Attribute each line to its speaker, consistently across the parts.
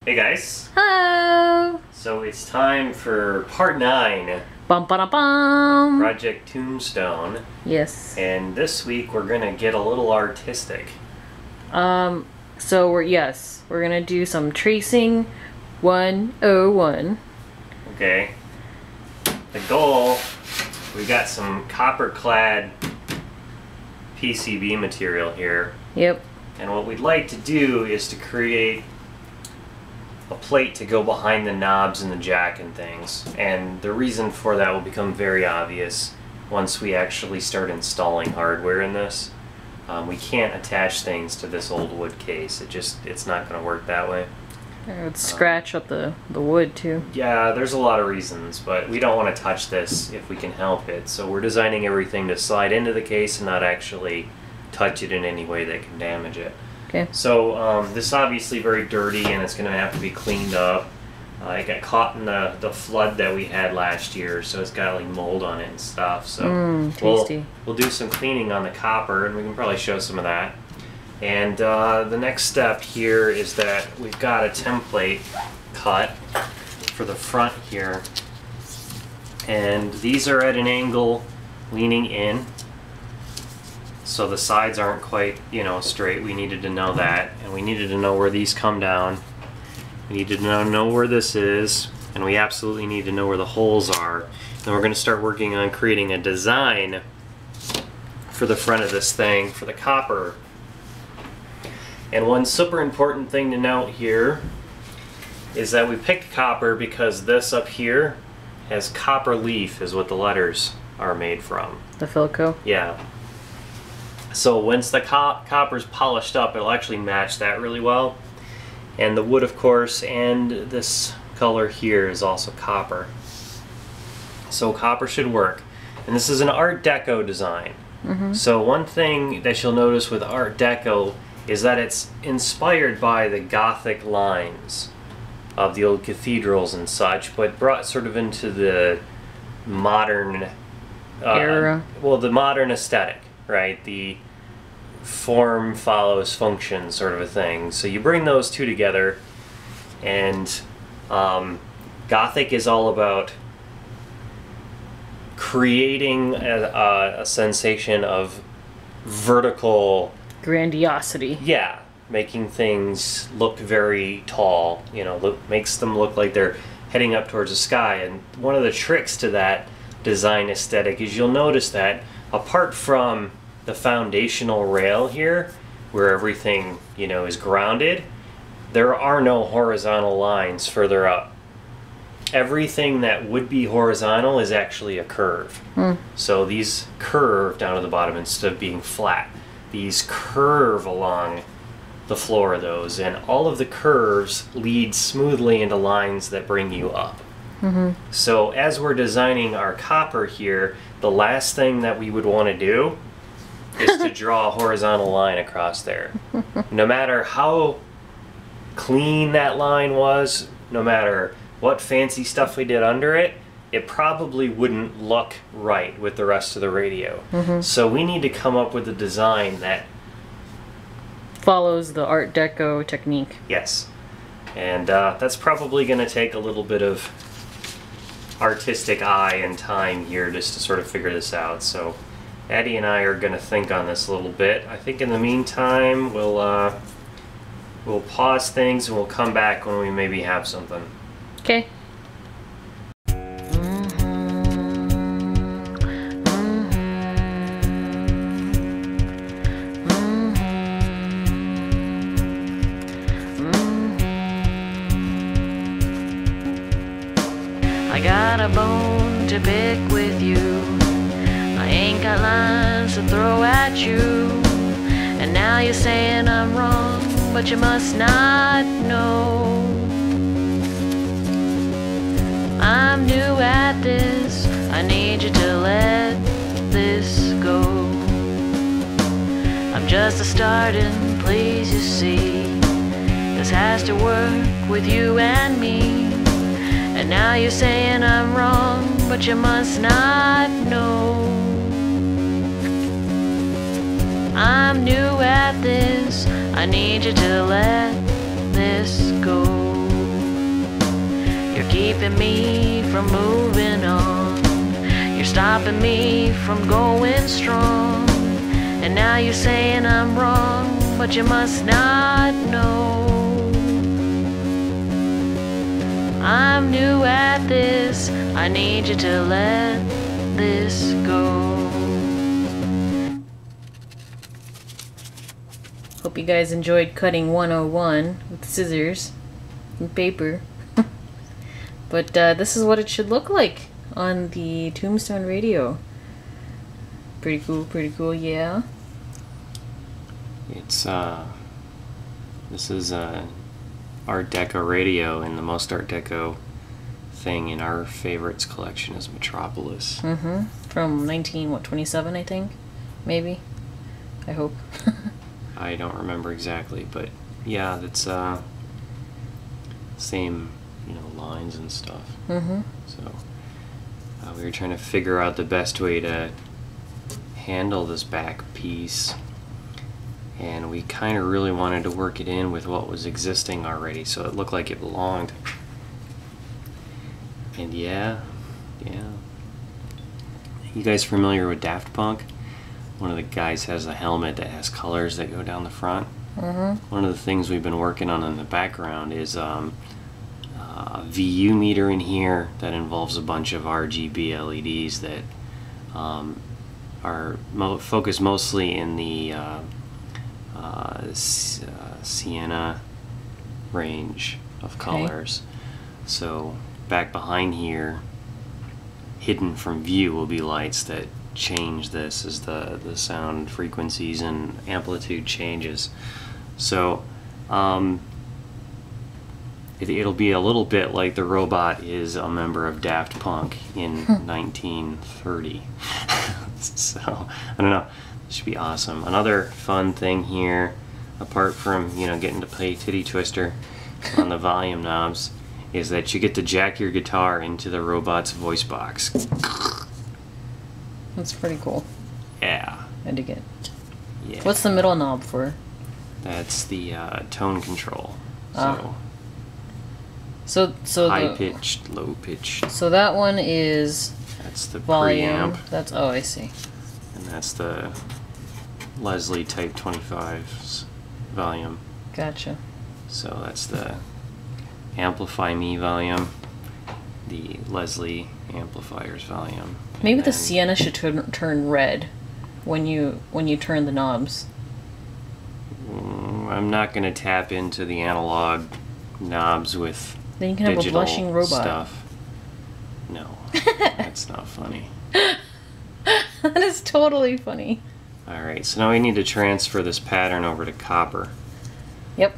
Speaker 1: Hey guys.
Speaker 2: Hello.
Speaker 1: So it's time for part 9.
Speaker 2: Bum ba da bum.
Speaker 1: Project Tombstone.
Speaker 2: Yes.
Speaker 1: And this week we're gonna get a little artistic.
Speaker 2: So we're gonna do some tracing 101.
Speaker 1: Okay. The goal, we got some copper clad PCB material here.
Speaker 2: Yep.
Speaker 1: And what we'd like to do is to create a plate to go behind the knobs and the jack and things. And the reason for that will become very obvious once we actually start installing hardware in this. We can't attach things to this old wood case. It's not going to work that way.
Speaker 2: It would scratch up the wood too.
Speaker 1: Yeah, there's a lot of reasons, but we don't want to touch this if we can help it. So we're designing everything to slide into the case and not actually touch it in any way that can damage it.
Speaker 2: Okay.
Speaker 1: So this is obviously very dirty and it's going to have to be cleaned up. It got caught in the flood that we had last year, so it's got like mold on it and stuff. So
Speaker 2: tasty.
Speaker 1: We'll do some cleaning on the copper, and we can probably show some of that. And the next step here is that we've got a template cut for the front here, and these are at an angle leaning in, so the sides aren't quite, straight. We needed to know that, and we needed to know where these come down. We need to know where this is, and we absolutely need to know where the holes are. And we're going to start working on creating a design for the front of this thing, for the copper. And one super important thing to note here is that we picked copper because this up here has copper leaf is what the letters are made from.
Speaker 2: The Philco?
Speaker 1: Yeah. So once the copper's polished up, it'll actually match that really well. And the wood, of course, and this color here is also copper. So copper should work. And this is an Art Deco design. So one thing that you'll notice with Art Deco is that it's inspired by the Gothic lines of the old cathedrals and such, but brought sort of into the modern
Speaker 2: era.
Speaker 1: Well, the modern aesthetic, right? The form follows function sort of a thing. So you bring those two together, and Gothic is all about creating a sensation of vertical
Speaker 2: grandiosity.
Speaker 1: Yeah, making things look very tall, makes them look like they're heading up towards the sky. And one of the tricks to that design aesthetic is you'll notice that apart from the foundational rail here, where everything, is grounded, there are no horizontal lines further up. Everything that would be horizontal is actually a curve. So these curve down to the bottom instead of being flat. These curve along the floor of those, and all of the curves lead smoothly into lines that bring you up. So as we're designing our copper here, the last thing that we would want to do is to draw a horizontal line across there. No matter how clean that line was, no matter what fancy stuff we did under it, it probably wouldn't look right with the rest of the radio. So we need to come up with a design that
Speaker 2: follows the Art Deco technique.
Speaker 1: Yes. And that's probably going to take a little bit of artistic eye and time here just to sort of figure this out. So Addie and I are going to think on this a little bit. I think in the meantime we'll pause things and we'll come back when we maybe have something.
Speaker 2: Okay.
Speaker 3: I got a bone to pick with you. I ain't got lines to throw at you. And now you're saying I'm wrong, but you must not know. I'm new at this. I need you to let this go. I'm just a starting place, you see. This has to work with you and me. And now you're saying I'm wrong, but you must not know. I'm new at this. I need you to let this go. keeping me from moving on. You're stopping me from going strong. And now you're saying I'm wrong, but you must not know. I'm new at this, I need you to let this go.
Speaker 2: Hope you guys enjoyed cutting 101 with scissors and paper. But this is what it should look like on the Tombstone radio. Pretty cool, yeah.
Speaker 1: It's this is a Art Deco radio, and the most Art Deco thing in our favorites collection is Metropolis.
Speaker 2: From 1927, I think, maybe. I hope.
Speaker 1: I don't remember exactly, but yeah, that's same, you know, lines and stuff. So we were trying to figure out the best way to handle this back piece, and we kind of really wanted to work it in with what was existing already, so it looked like it belonged. And yeah. You guys familiar with Daft Punk? One of the guys has a helmet that has colors that go down the front. One of the things we've been working on in the background is a VU meter in here that involves a bunch of RGB LEDs that are focused mostly in the sienna range of colors. So back behind here, hidden from view, will be lights that change this as the sound frequencies and amplitude changes. So it'll be a little bit like the robot is a member of Daft Punk in 1930. So I don't know, it should be awesome. Another fun thing here, apart from, you know, getting to play Titty Twister on the volume knobs, is that you get to jack your guitar into the robot's voice box.
Speaker 2: That's pretty cool.
Speaker 1: Yeah.
Speaker 2: I dig it.
Speaker 1: Yeah.
Speaker 2: What's the middle knob for?
Speaker 1: That's the tone control.
Speaker 2: So
Speaker 1: high pitched, low pitched.
Speaker 2: So that one is
Speaker 1: that's the
Speaker 2: volume.
Speaker 1: preamp.
Speaker 2: That's, oh, I see.
Speaker 1: And that's the Leslie Type 25's volume.
Speaker 2: Gotcha.
Speaker 1: So that's the Amplify Me volume, the Leslie amplifier's volume.
Speaker 2: Maybe the sienna should turn red when you turn the knobs.
Speaker 1: I'm not going to tap into the analog knobs with
Speaker 2: Then you can have a
Speaker 1: digital
Speaker 2: blushing robot.
Speaker 1: stuff. No, that's not funny.
Speaker 2: That is totally funny.
Speaker 1: Alright, so now we need to transfer this pattern over to copper.
Speaker 2: Yep.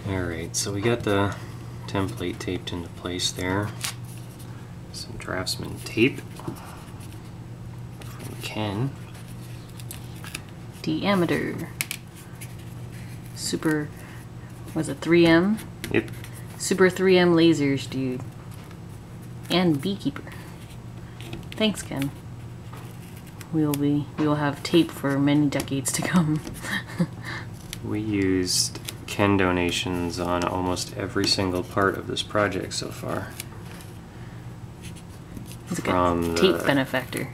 Speaker 1: Alright, so we got the template taped into place there. Some Draftsman tape from Ken.
Speaker 2: Diameter. super, was it 3M?
Speaker 1: Yep.
Speaker 2: Super 3M lasers, dude. And beekeeper. Thanks, Ken. We will have tape for many decades to come.
Speaker 1: We used Ken donations on almost every single part of this project so far.
Speaker 2: He's a good tape benefactor.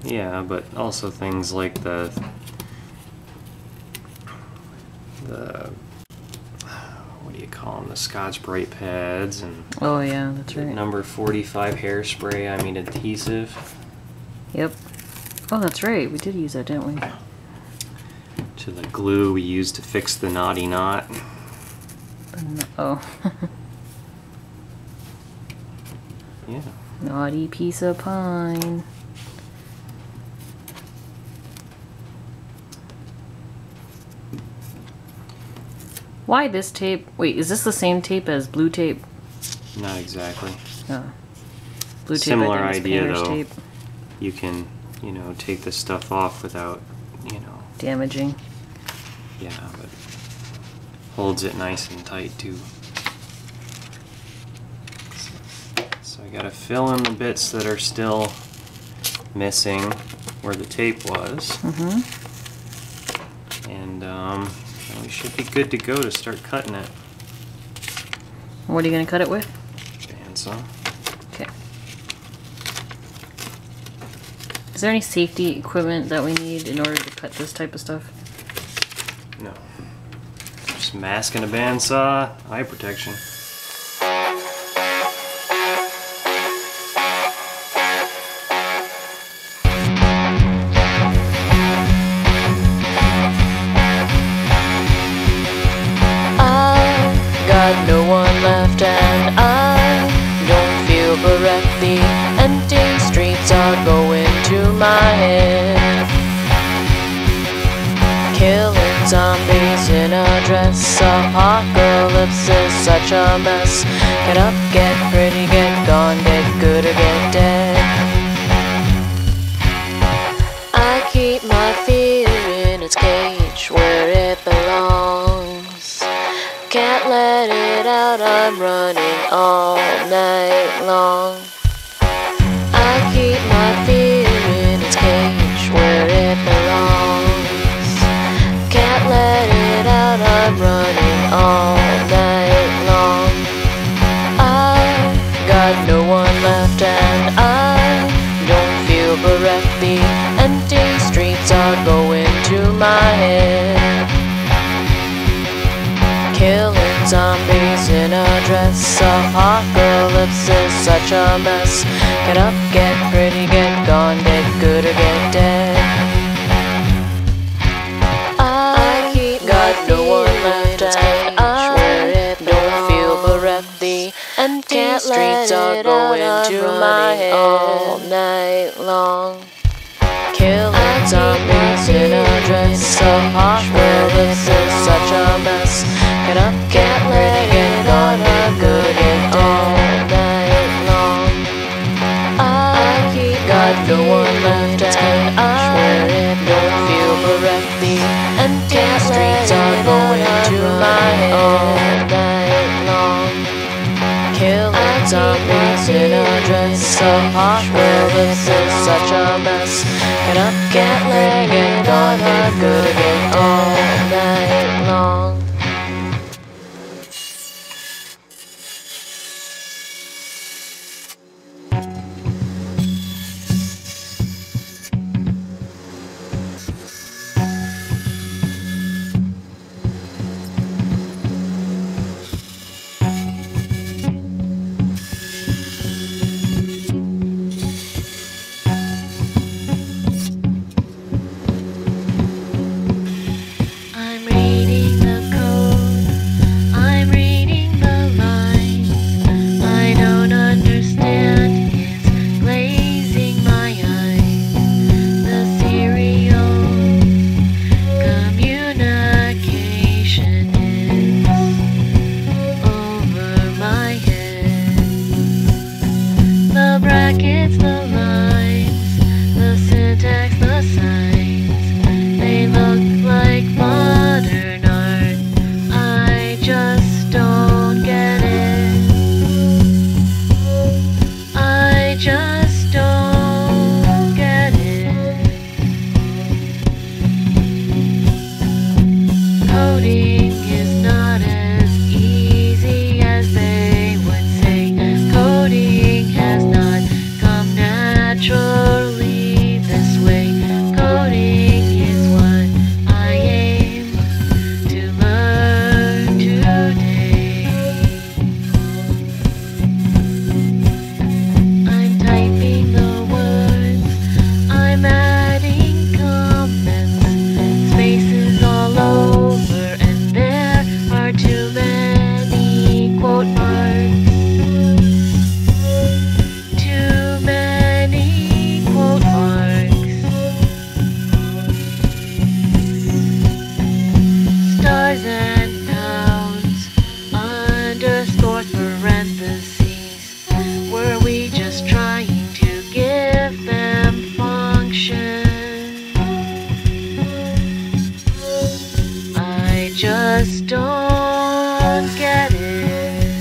Speaker 1: Yeah, but also things like the what do you call them? The Scotch Brite pads and
Speaker 2: oh yeah, that's right.
Speaker 1: number 45 hairspray. I mean adhesive.
Speaker 2: Yep. Oh, that's right. We did use that, didn't we?
Speaker 1: To the glue we used to fix the naughty knot.
Speaker 2: Oh.
Speaker 1: Yeah.
Speaker 2: Naughty piece of pine. Why this tape? Wait, is this the same tape as blue tape?
Speaker 1: Not exactly.
Speaker 2: Oh. Blue tape,
Speaker 1: Similar
Speaker 2: I think, is
Speaker 1: idea
Speaker 2: painter's
Speaker 1: though.
Speaker 2: tape.
Speaker 1: You can, you know, take this stuff off without, you know.
Speaker 2: Damaging.
Speaker 1: Yeah, but holds it nice and tight too. So I gotta fill in the bits that are still missing where the tape was.
Speaker 2: Mm-hmm.
Speaker 1: And we should be good to go to start cutting it.
Speaker 2: What are you going to cut it with?
Speaker 1: Bandsaw.
Speaker 2: Okay. Is there any safety equipment that we need in order to cut this type of stuff?
Speaker 1: No. Just mask and a bandsaw, eye protection.
Speaker 3: Got no one left and I don't feel bereft. The empty streets are going to my head. Killing zombies in a dress. Apocalypse is such a mess. Get up, get pretty, get gone, get good or get dead. I keep my fear in its cage where it belongs. Can't let it out, I'm running all night long. I keep my fear in its cage where it belongs. Can't let it out, I'm running all night long. I've got no one left and I don't feel bereft. The empty streets are going to my head. Killing zombies in a dress. Apocalypse is such a mess. Get up, get pretty, get gone, get good or get dead. I keep got no one left and I don't feel bereft. The empty streets are going to my head all night long. Killing zombies in a dress. Apocalypse is such a mess. Get up, get ready, get gone, get good, get all night long. I keep got no one left and I don't feel bereft. The empty streets are going to my head all night long. Killing zombies in a dress. Apocalypse is such a mess. Get up, get ready, get gone, get good, get all night long. naturally this way. Coding is what I aim to learn today. I'm typing the words, I'm adding comments, spaces all over, and there are too many quote marks. Too many quote marks. Stars and pounds, underscores, parentheses. Were we just trying to give them function? I just don't get it.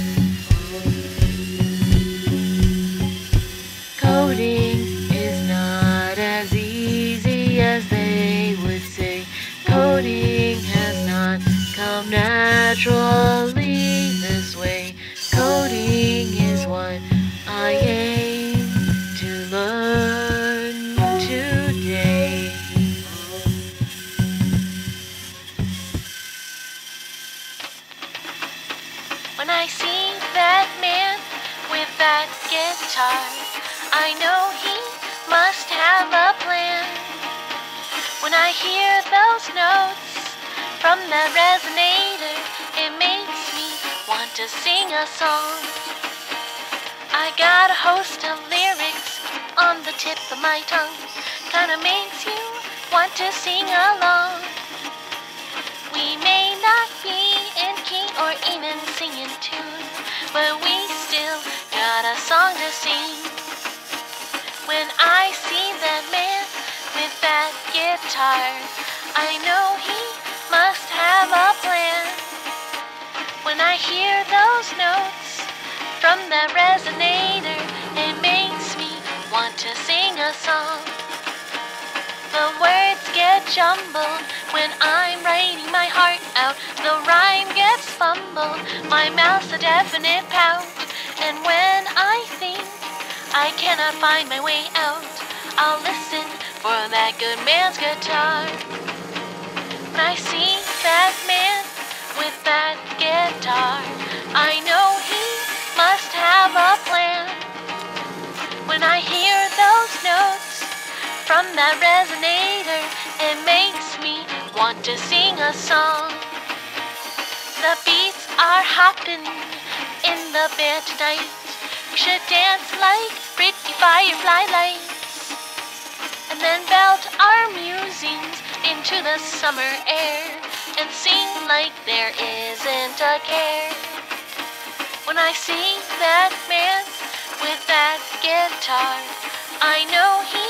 Speaker 3: Coding is not as easy as they would say. Coding has not come naturally this way. Coding is what I aim to learn today. When I see that man with that guitar, I know he must have a plan. When I hear those notes from that resonator, it makes me want to sing a song. I got a host of lyrics on the tip of my tongue, kinda makes you want to sing along. We may not be in key or even singing tune, but we still got a song to sing. When I see that man with that guitar, I know he must have a plan. When I hear those notes from that resonator, it makes me want to sing a song. The words get jumbled when I'm writing my heart out. The rhyme gets fumbled, my mouth's a definite pout. And when I think I cannot find my way out, I'll listen for that good man's guitar. When I see that man with that guitar, I know he must have a plan. When I hear those notes from that resonator, it makes me want to sing a song. The beats are hopping in the bed tonight. We should dance like pretty firefly lights, and then belt our musings into the summer air, and sing like there isn't a care. When I see that man with that guitar, I know he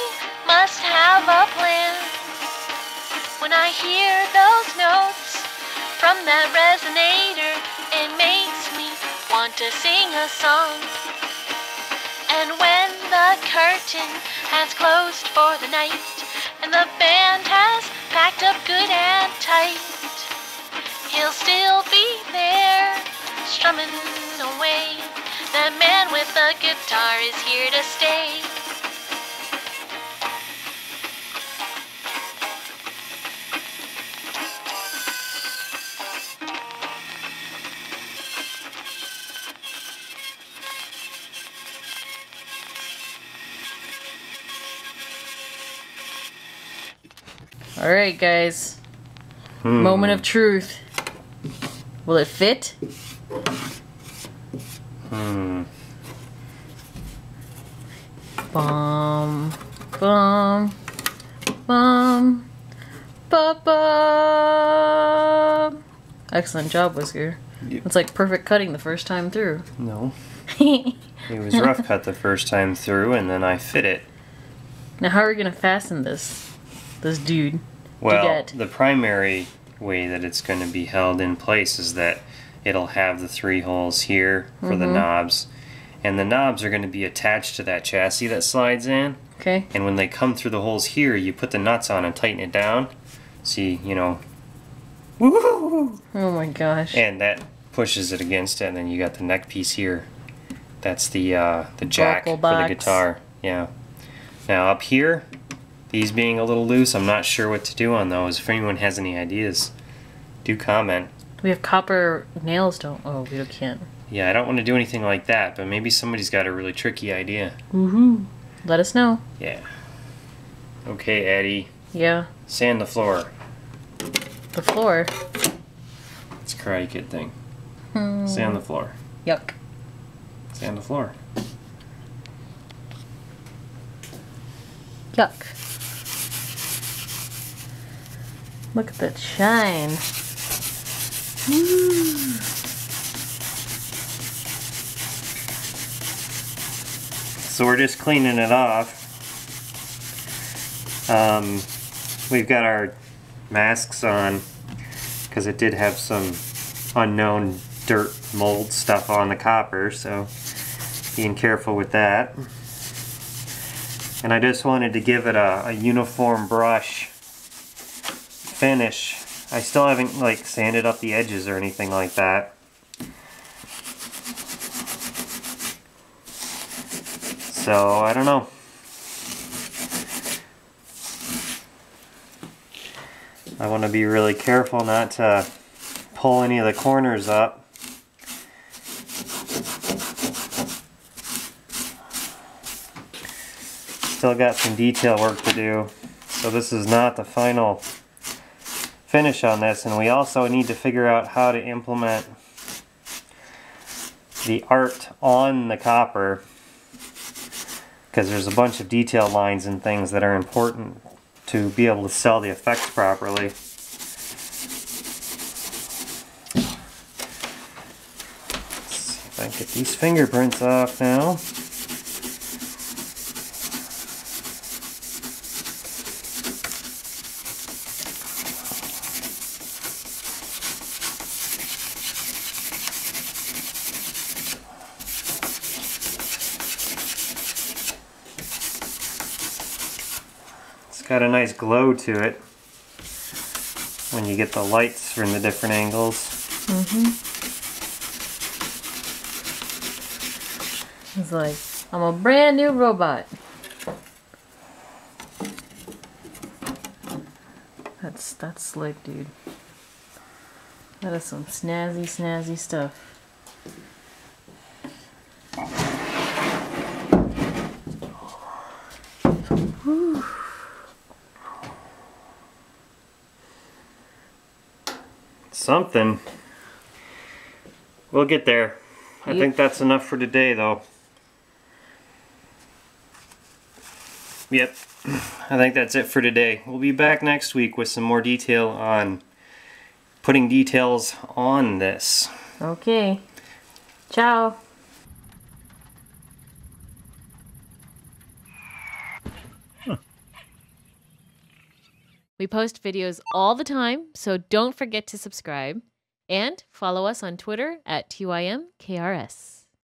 Speaker 3: must have a plan. When I hear those notes from that resonator, it makes me want to sing a song. And when the curtain has closed for the night, and the band has packed up good and tight, he'll still be there, strumming away. That man with the guitar is here to stay.
Speaker 2: Alright, guys. Moment of truth. Will it fit? Bum, bum, bum, ba bum. Excellent job, Whisker.
Speaker 1: Yep.
Speaker 2: It's like perfect cutting the first time through.
Speaker 1: No. It was rough cut the first time through, and then I fit it.
Speaker 2: Now, how are we gonna fasten this dude?
Speaker 1: Well, the primary way that it's going to be held in place is that it'll have the 3 holes here for the knobs, and the knobs are going to be attached to that chassis that slides in.
Speaker 2: Okay.
Speaker 1: And when they come through the holes here, you put the nuts on and tighten it down. See, you know, woo!
Speaker 2: Oh my gosh.
Speaker 1: And that pushes it against it, and then you got the neck piece here. That's the jack for the guitar. Yeah. Now up here, these being a little loose, I'm not sure what to do on those. If anyone has any ideas, do comment.
Speaker 2: We have copper nails, don't... Oh, we can't.
Speaker 1: Yeah, I don't want to do anything like that, but maybe somebody's got a really tricky idea.
Speaker 2: Woohoo. Let us know.
Speaker 1: Yeah. Okay, Eddie.
Speaker 2: Yeah.
Speaker 1: Sand the floor.
Speaker 2: The floor?
Speaker 1: It's a Karate Kid thing. Sand the floor.
Speaker 2: Yuck.
Speaker 1: Sand the floor.
Speaker 2: Yuck. Look at that shine. Woo.
Speaker 1: So we're just cleaning it off. We've got our masks on because it did have some unknown dirt mold stuff on the copper, so being careful with that. And I just wanted to give it a uniform brush finish. I still haven't like sanded up the edges or anything like that. So I don't know. I want to be really careful not to pull any of the corners up. Still got some detail work to do. So this is not the final finish on this, and we also need to figure out how to implement the art on the copper, because there's a bunch of detail lines and things that are important to be able to sell the effects properly. Let's see if I can get these fingerprints off now. Got a nice glow to it when you get the lights from the different angles.
Speaker 2: It's like, I'm a brand new robot. That's slick, dude. That is some snazzy stuff. Whew.
Speaker 1: Something. We'll get there. I think that's enough for today, though. Yep. I think that's it for today. We'll be back next week with some more detail on putting details on this.
Speaker 2: Okay. Ciao. We post videos all the time, so don't forget to subscribe and follow us on Twitter at TYMKRS.